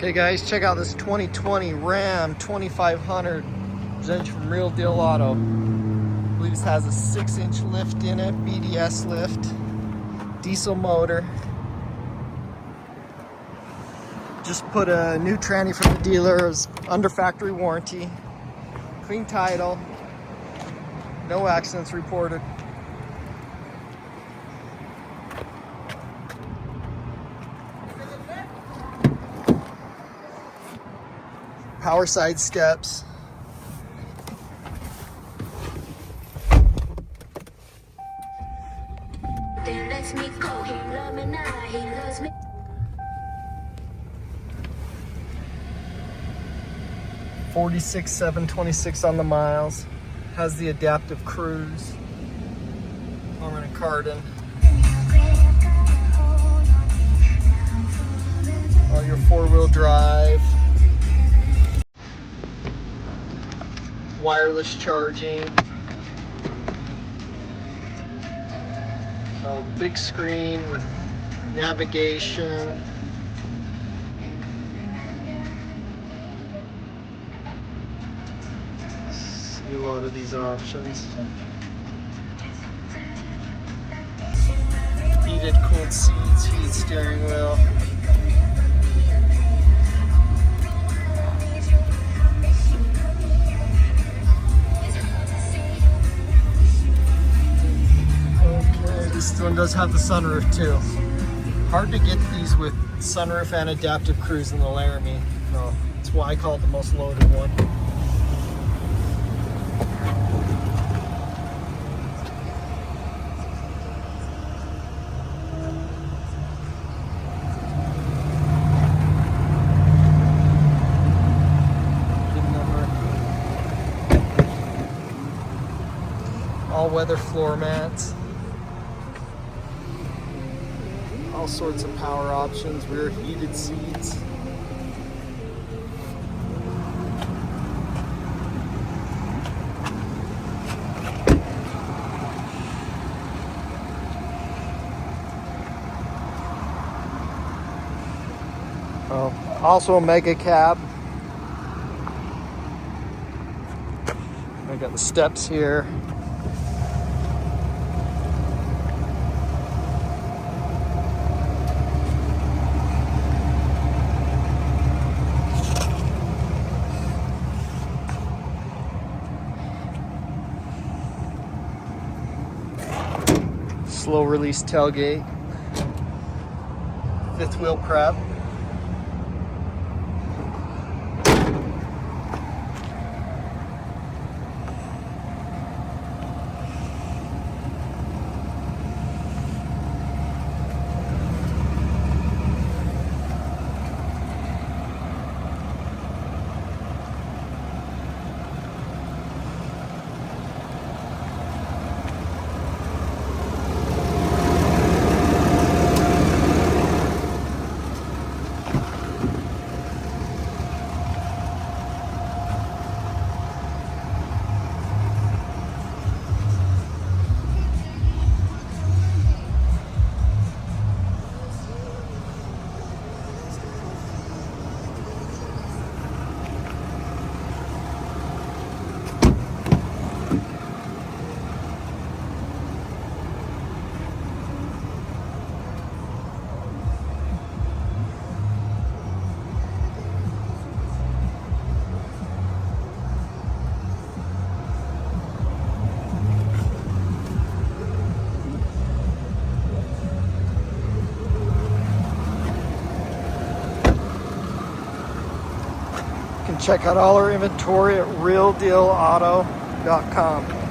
Okay guys, check out this 2020 Ram 2500 presented from Real Deal Auto. I believe this has a 6-inch lift in it, BDS lift, diesel motor. Just put a new tranny from the dealer, it was under factory warranty, clean title, no accidents reported. Power side steps. Then lets me go. He love me now, he loves me. 46,726 on the miles. Has the adaptive cruise. Permanent cardan. All your 4-wheel drive. Wireless charging. So big screen with navigation. See a lot of these options. Heated, cooled seats, heated steering wheel. This one does have the sunroof too. Hard to get these with sunroof and adaptive cruise in the Laramie. So that's why I call it the most loaded one. Good number. All-weather floor mats. All sorts of power options, rear heated seats. Also a mega cab. I got the steps here. Slow release tailgate, 5th wheel prep. You can check out all our inventory at realdealauto.com.